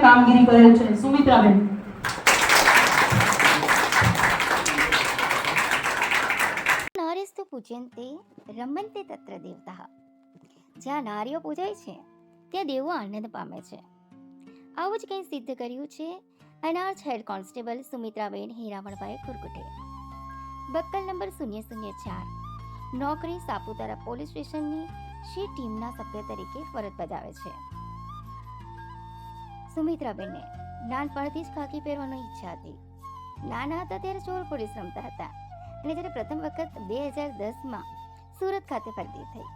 કામગીરી કરેલ છે. સુમિત્રાબેન. નારીસ્તુ પૂજ્યંતે રમંતે તત્ર દેવતા. જ્યાં નારીઓ પૂજાય છે ત્યાં દેવો આનંદ પામે છે. આવું જ કંઈ સિદ્ધ કર્યું છે અનાર્જ હેડ કોન્સ્ટેબલ સુમિત્રાબેન હીરામણભાઈ ખુરકુટે. બક્કલ નંબર 004, નોકરી સાપુતારા પોલીસ સ્ટેશનની શી ટીમના સભ્ય તરીકે ફરજ બજાવે છે. સુમિત્રાબેનને નાનપણથી જ ખાકી પહેરવાની ઈચ્છા હતી. નાના હતા ત્યારે ચોર પોલીસ રમતા હતા અને જ્યારે પ્રથમ વખત 2010માં સુરત ખાતે ભરતી થઈ.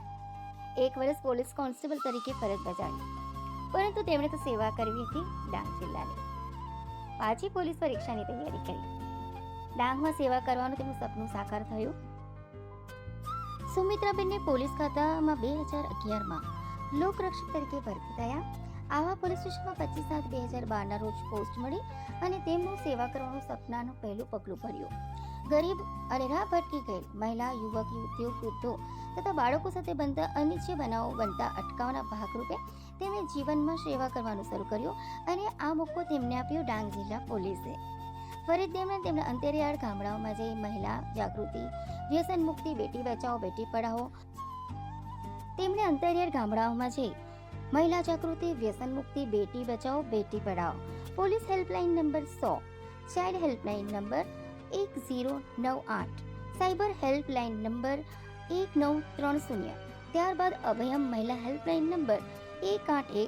1 વર્ષ પોલીસ કોન્સ્ટેબલ તરીકે ફરજ બજાવી, પરંતુ તેમણે તો સેવા કરવી હતી ડાંગ જિલ્લાની. પાછી પોલીસ પરીક્ષાની તૈયારી કરી. ડાંગમાં સેવા કરવાનું તેમનું સપનું સાકાર થયું. સુમિત્રાબેનને પોલીસ ખાતામાં 2011માં લોકરક્ષક તરીકે ભરતી થયા. આવા પોલીસ સ્ટેશનમાં 25/7/2012ના રોજ પોસ્ટ મળી અને તેમનું સેવા કરવાનું સપનાનું પહેલું પગલું ભર્યું. ગરીબ અને રાહ ભટકી ગયેલ મહિલા, યુવક, યુવતીઓ, વૃદ્ધો તથા બાળકો સાથે બનતા અનિચ્છનીય બનાવો બનતા અટકાવવાના ભાગરૂપે તેમણે જીવનમાં સેવા કરવાનું શરૂ કર્યું અને આ મોકો તેમને આપ્યો ડાંગ જિલ્લા પોલીસે. ફરી તેમના અંતરિયાળ ગામડાઓમાં જઈ મહિલા જાગૃતિ, વ્યસન મુક્તિ, બેટી બચાવો બેટી પઢાઓ. તેમણે અંતરિયાળ ગામડાઓમાં જઈ મહિલા જાગૃતિ, વ્યસન મુક્તિ, Beti Bachao Beti Padhao, police helpline number 100, child helpline number 1098, cyber helpline number 1930, ત્યારબાદ અભયમ મહિલા હેલ્પલાઇન નંબર 181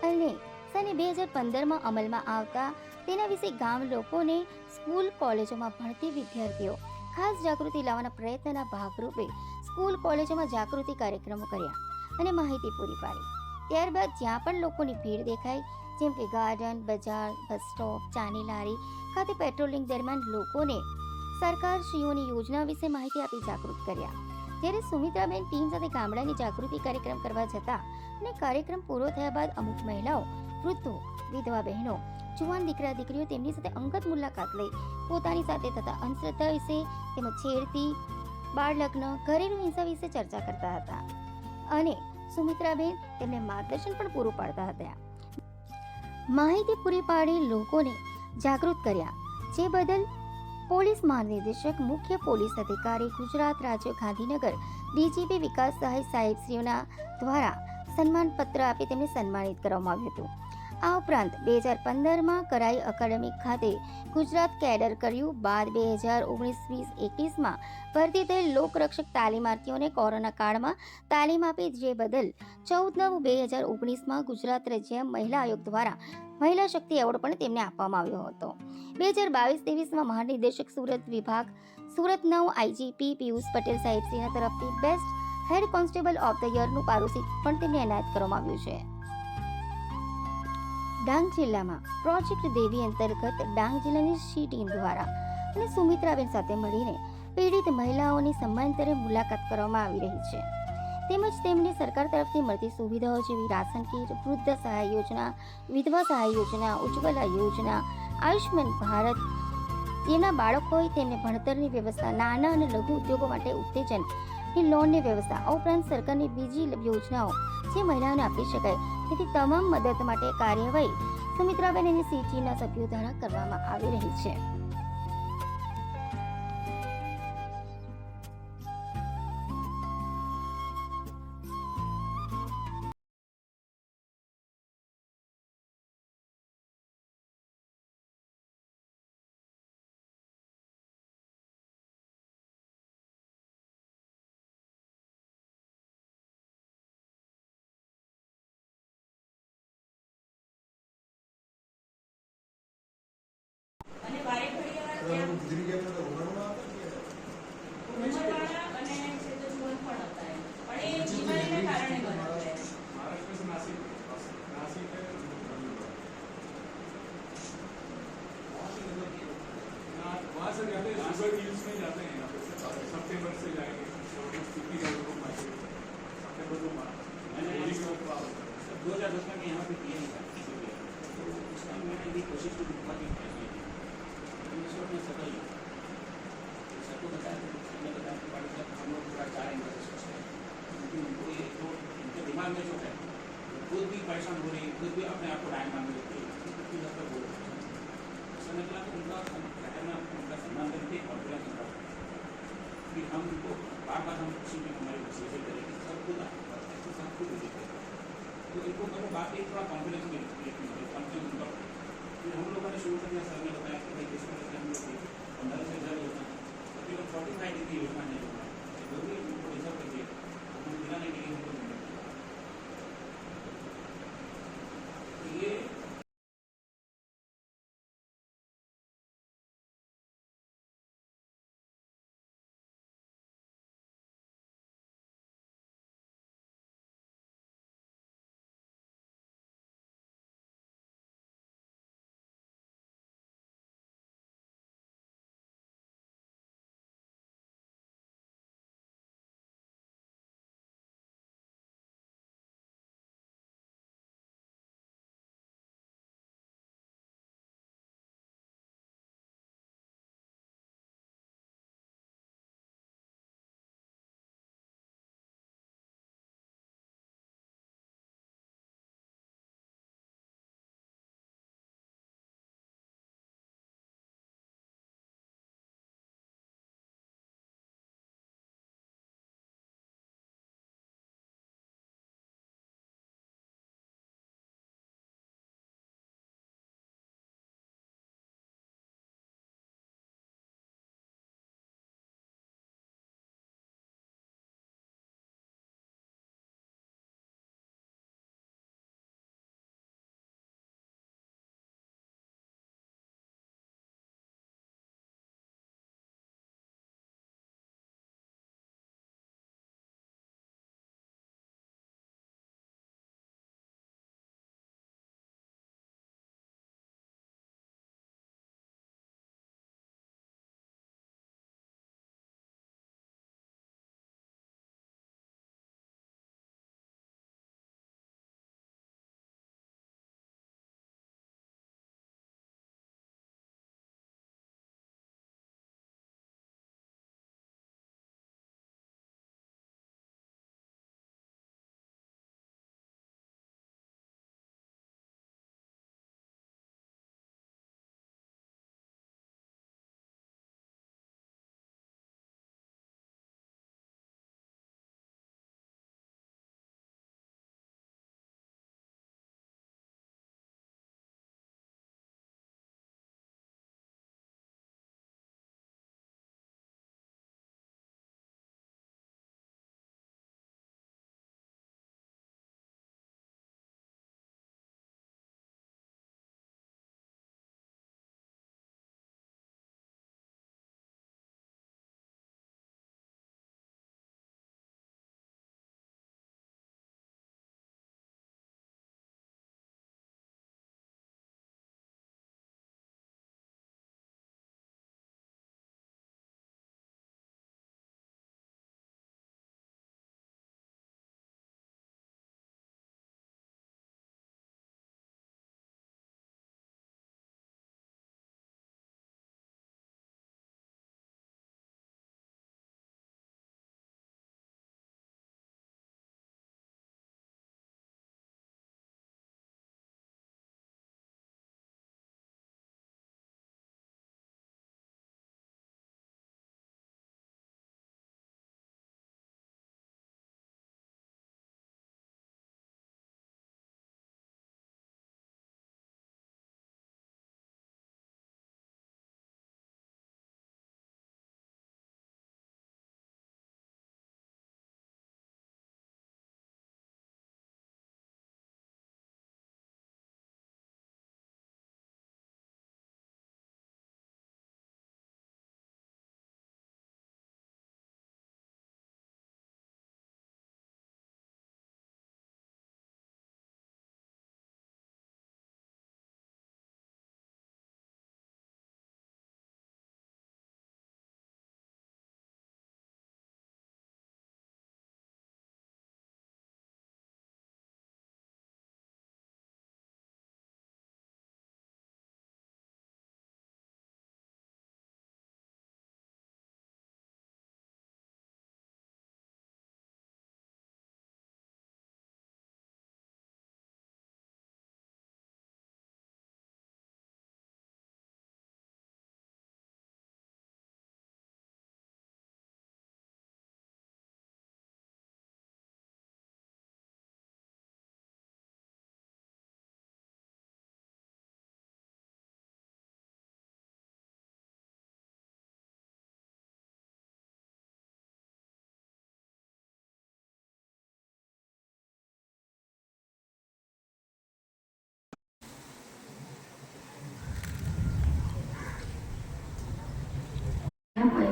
અને સને 2015માં અમલમાં આવતા તેના વિશે ગામ લોકોને, સ્કૂલ કોલેજોમાં ભણતી વિદ્યાર્થીઓ ખાસ જાગૃતિ લાવવાના પ્રયત્નના ભાગરૂપે સ્કૂલ કોલેજોમાં જાગૃતિ કાર્યક્રમો કર્યા અને માહિતી પૂરી પાડી. ત્યારબાદ જ્યાં પણ લોકોની ભીડ દેખાય, જેમ કે ગાર્ડન, બજાર, બસ સ્ટોપ, ચાની લારી ખાતે પેટ્રોલિંગ દરમિયાન લોકોને સરકારશ્રીઓની યોજના વિશે માહિતી આપી જાગૃત કર્યા. જ્યારે સુમિત્રાબેન ટીમ સાથે ગામડાની જાગૃતિ કાર્યક્રમ કરવા જતા અને કાર્યક્રમ પૂરો થયા બાદ અમુક મહિલાઓ, વૃદ્ધો, વિધવા બહેનો, જુવાન દીકરા દીકરીઓ તેમની સાથે અંગત મુલાકાત લઈ પોતાની સાથે થતા અંધશ્રદ્ધા વિશે તેમજ છેડતી, બાળ લગ્ન, ઘરેલુ હિંસા વિશે ચર્ચા કરતા હતા અને સુમિત્રાબેન તેમને માર્ગદર્શન પણ પૂરું પાડતા હતા. માહિતી પૂરી પાડી લોકોને જાગૃત કર્યા, જે બદલ પોલીસ મહાનિદેશક, મુખ્ય પોલીસ અધિકારી ગુજરાત રાજ્ય ગાંધીનગર, ડીજીપી વિકાસ સહાય સાહેબશ્રીઓના દ્વારા સન્માનપત્ર આપી તેમને સન્માનિત કરવામાં આવ્યું હતું. આ ઉપરાંત 2015માં કરાઈ એકેડેમી ખાતે ગુજરાત કેડર કર્યું. બાદ 2019-2021માં ભરતી થયેલ લોકરક્ષક તાલીમાર્થીઓને કોરોના કાળમાં તાલીમ આપી, જે બદલ 14/9/2019માં ગુજરાત રાજ્ય મહિલા આયોગ દ્વારા મહિલા શક્તિ એવોર્ડ પણ તેમને આપવામાં આવ્યો હતો. 2022-23માં મહાનિદેશક સુરત વિભાગ, સુરત 9 આઈજીપી પિયુષ પટેલ સાહેબશ્રીના તરફથી best head constable of the યરનું પારિતોષિક પણ તેમને એનાયત કરવામાં આવ્યું છે. ડાંગ જિલ્લામાં પ્રોજેક્ટ દેવી અંતર્ગત ડાંગ જિલ્લાની શી ટીમ દ્વારા અને સુમિત્રાબેન સાથે મળીને પીડિત મહિલાઓની સમયાંતરે મુલાકાત કરવામાં આવી રહી છે. તેમજ તેમને સરકાર તરફથી મળતી સુવિધાઓ જેવી રાશન કીટ, વૃદ્ધ સહાય યોજના, વિધવા સહાય યોજના, ઉજ્જવલા યોજના, આયુષ્માન ભારત, જેમના બાળકો હોય તેમને ભણતરની વ્યવસ્થા, નાના અને લઘુ ઉદ્યોગો માટે ઉત્તેજનની લોનની વ્યવસ્થા, આ ઉપરાંત સરકારની બીજી યોજનાઓ જે મહિલાઓને આપી શકાય તેથી તમામ મદદ માટે કાર્યવાહી સુમિત્રાબેન અને સી ટીમના સભ્યો દ્વારા કરવામાં આવી રહી છે. दिमाग में जो है खुद भी परेशान हो रही है, खुद भी अपने आप को डायन मानने लगती है, बार हम खुशी में हमारे बच्चे से करें कि सब खुद आए ऐसे सब खुद विजिट करें, तो इनको मतलब बात एक थोड़ा कॉन्फिडेंस मिल कॉन्फिडेंस उनका। फिर हम लोगों ने शुरू कर दिया, सर ने बताया कि भाई किस तरह से हम लोग 15 से 10 योजना तकरीबन 45 दिन की योजना है, जो भी उनको रिजर्व करिए उनको दिलाने के लिए हमको ये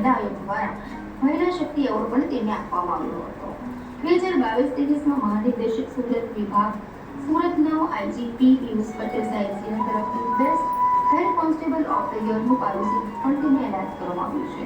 મહિલા આયોગ દ્વારા મહિલા શક્તિ એવોર્ડ પણ તેમને આપવામાં આવ્યો હતો. 2022-23માં મહાનિર્દેશક સુરત વિભાગ સુરતના આઈજીપી પિયુષ પટેલ સાહેબના તરફથી best head constable of the યરનું પારિતોષિક પણ તેમને એનાયત કરવામાં આવ્યું છે.